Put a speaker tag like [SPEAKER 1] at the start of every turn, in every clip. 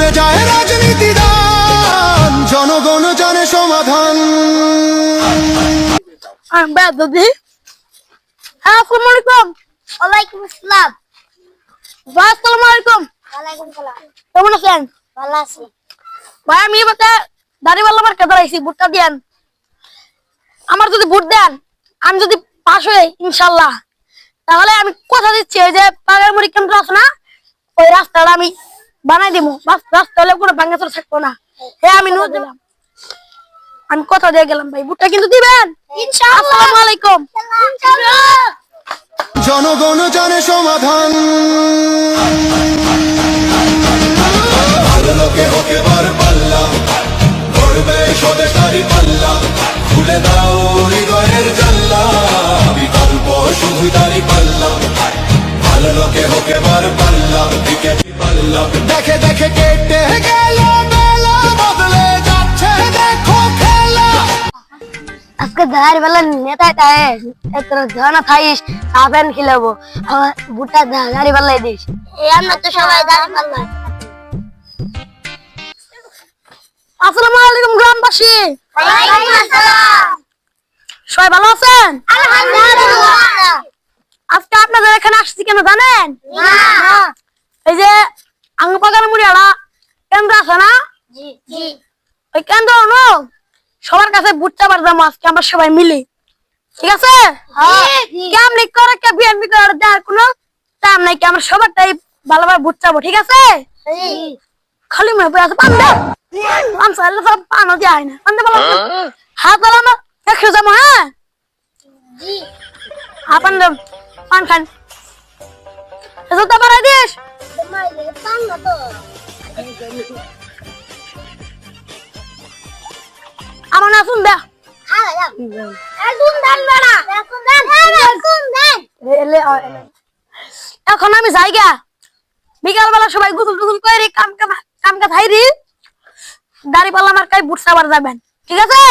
[SPEAKER 1] ভুলে যায় রাজনীতি দান, জনগণ জানে সমাধান।
[SPEAKER 2] দাদি আসসালামু আলাইকুম।
[SPEAKER 3] ওয়ালাইকুম আসসালাম।
[SPEAKER 2] আসসালামু আলাইকুম।
[SPEAKER 3] ওয়ালাইকুম সালাম।
[SPEAKER 2] কেমন আছেন?
[SPEAKER 3] ভালো আছি।
[SPEAKER 2] ভাই আমি এবারে দাড়িওয়ালা মার্কা দাঁড়াইছি, ভোটটা দেন। আমার যদি ভোট দেন, আমি যদি পাস হই ইনশাল্লাহ, তাহলে আমি কথা দিচ্ছি ওই যে পাগারমুড়ি কেন্দ্র আছে না, ওই রাস্তাটা আমি বানাই দিব। রাস্তা হলে কোনো ভাঙাচোরা থাকবো না। হ্যাঁ আমি নোট দিলাম, আমি কথা দিয়ে গেলাম। ভাই ভোটটা কিন্তু দিবেন ইনশাআল্লাহ। আসসালামু আলাইকুম।
[SPEAKER 3] ইনশাআল্লাহ।
[SPEAKER 1] জনগণ জানে সমাধান। ভালো লোকে হোক এবার পাল্লা, করবে স্বদেশারি পাল্লা, খুলে দাও হৃদয়ের জানলা, বিকল্প শুধু দাঁড়ি পাল্লা। ভালো লোকে হোক এবার পাল্লা, দিকে পাল্লা। দেখে দেখে কেটে গেল বেলা, বদলে যাচ্ছে দেখো খেলা।
[SPEAKER 3] আজকে দাঁড়িওয়ালা নেতাটায় এত জানা থাইস সাবেন খিলাবো, আমার বুটা দাঁড়িওয়ালাই দিস। আমরা তো সবাই দাঁড়িওয়ালা।
[SPEAKER 2] আসসালামু আলাইকুম গ্রামবাসী।
[SPEAKER 3] ওয়ালাইকুম আসসালাম।
[SPEAKER 2] সবাই ভালো আছেন?
[SPEAKER 3] আলহামদুলিল্লাহ।
[SPEAKER 2] আজকে আপনাদের এখানে আসছি কেন জানেন?
[SPEAKER 3] না।
[SPEAKER 2] এই যে আঙ্গপাগারমুড়ি কেন্দ্র আছে না,
[SPEAKER 3] জি জি।
[SPEAKER 2] ওই কেন্দ্র হলো সবার কাছে ভোট চাবার যাবো আজকে আমরা সবাই মিলে, ঠিক আছে? কেমনি করে কে বিএনপি করে দেওয়ার কোনো টাইম নাই, কি আমরা সবারটাই ভালোভাবে ভোট চাবো, ঠিক আছে? খালি মনে পড়ে আছে পান দে, পান চাইলে সব পানও দেওয়া হয় না, পান দে ভালো হাত বলা আমার একশো যাবো। হ্যাঁ
[SPEAKER 3] জি।
[SPEAKER 2] পান দে, পান খান এসব বাড়াই দিস।
[SPEAKER 3] পান না তো।
[SPEAKER 2] আমার না শুন দে এখন আমি যাই গা, বিকাল বেলা সবাই গুসল টুসল করে কাম কাম খাইরি দাড়ি পাল্লা আমার কাই বুট সাবার যাবেন, ঠিক আছে?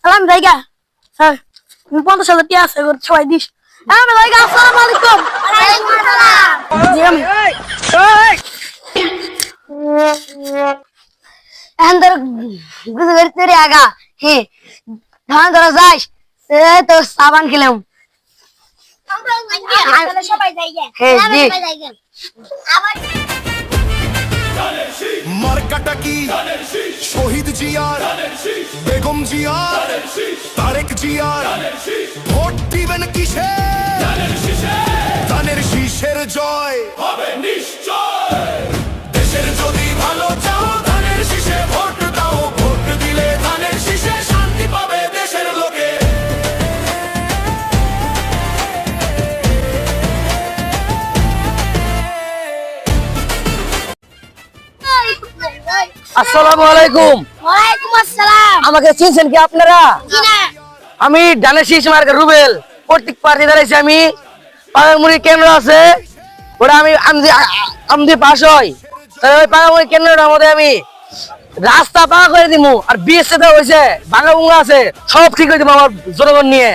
[SPEAKER 2] আমি যাই গা। হ্যাঁ 50,000 টাকা আছে, সবাই দিস। আমি যাই গা। আসসালামু আলাইকুম। জি আমি
[SPEAKER 3] এখন তোর গুজবের তেরে আগা হে ধান ধরা যাস তো সাবান খেলাম।
[SPEAKER 1] মার্কাটা কি শহীদ জিয়ার, বেগম জিয়ার, তারেক জিয়ার, ভোট দিবেন কিসে? ধানের শীষের জয় হবে নিশ্চয়। দেশের যদি ভালো চাও ধানের শীষে ভোট দাও, ভোট দিলে ধানের শীষে শান্তি পাবে দেশের লোকে।
[SPEAKER 4] আসসালামু আলাইকুম।
[SPEAKER 3] ওয়ালাইকুম আসসালাম।
[SPEAKER 4] আমাকে চিনছেন কি আপনারা?
[SPEAKER 3] জি না।
[SPEAKER 4] আমি ডানের শীষ মার্কা রুবেল, প্রত্যেক প্রার্থী দাঁড়াইছি। আমি পাগারমুড়ি কেন্দ্র আছে ওটা আমি পাস হই, তাহলে ওই পাগারমুড়ি কেন্দ্রটার মধ্যে আমি রাস্তা পাকা করে দিব, আর বিএসএ হয়েছে ভাঙা ভুঙ্গা আছে, সব ঠিক হয়ে দিব আমার জনগণ নিয়ে।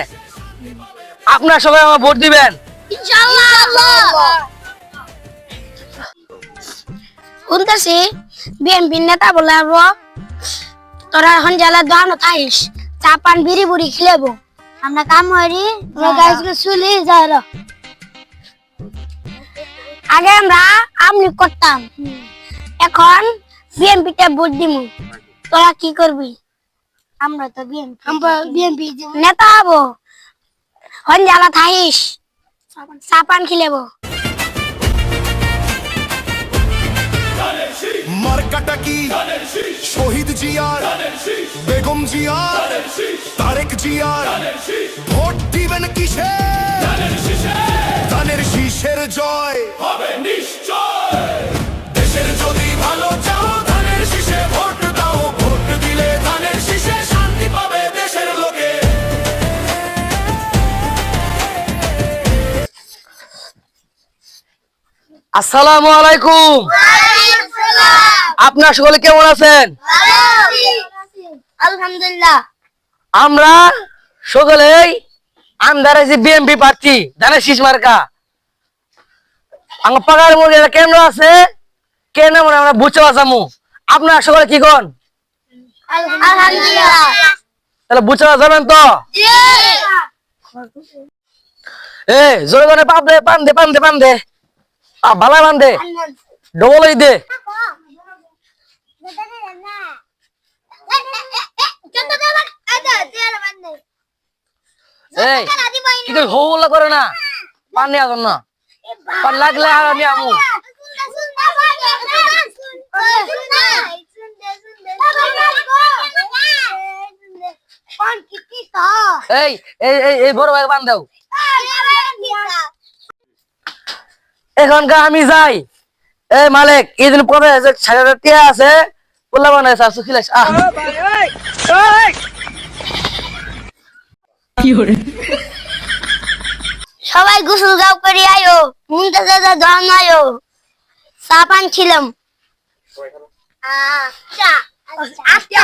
[SPEAKER 4] আপনারা সবাই আমার ভোট দিবেন
[SPEAKER 3] ইনশাআল্লাহ। শুনতেছি বিএনপি নেতা বলাবো তোরা এখন জেলা দোকানো থাইস, চা পান বিড়ি বুড়ি খেলেবো, আমরা কাম হরি গাছগুলো চলে যাই। আগে আমরা আমলি করতাম, এখন বিএনপি তে ভোট দিমু। তোরা কি করবি? আমরা তো বিএনপি নেতা হবো, হন জেলা থাইস চা পান খেলেবো।
[SPEAKER 1] মার্কাটা কি শহীদ জিয়ার, বেগম জিয়ার, তারেক জিয়ার, ভোট দিবেন কিসে? ধানের শীষের জয় হবে নিশ্চয়। দেশের যদি ভালো চাও ধানের শীষে ভোট দাও, ভোট দিলে ধানের শীষে শান্তি পাবে দেশের লোকে।
[SPEAKER 4] আসসালামু আলাইকুম। আপনারা সকলে কেমন আছেন?
[SPEAKER 3] আলহামদুলিল্লাহ।
[SPEAKER 4] আমরা সকলেই আমি দাঁড়াইছি বিএমপি প্রার্থী ধানের শীষ মার্কা। আমার পাগারমুড়ি কেন্দ্র আছে, কেন আমরা বুঝতে পারছামু আপনার সকলে কি কোন
[SPEAKER 3] আলহামদুলিল্লাহ
[SPEAKER 4] তাহলে বুঝতে যাবেন তো এই জোরে জোরে পান দে ভালো পান দে ডবল হই দে এই কি তুই হৌলা করে না পান নিয়ে আসুন না পান লাগলে আর আমি আমু এই এই এই বড় ভাই পান দাও এখনকার আমি যাই এই মালিক এই দিন 50,000 টিয়া আছে বললাম না স্যার সুখিলাস
[SPEAKER 3] সবাই গোসল গাও করে আয়ো মুন্তাজা জন আয়ো সাপান ছিলাম আচ্ছা আচ্ছা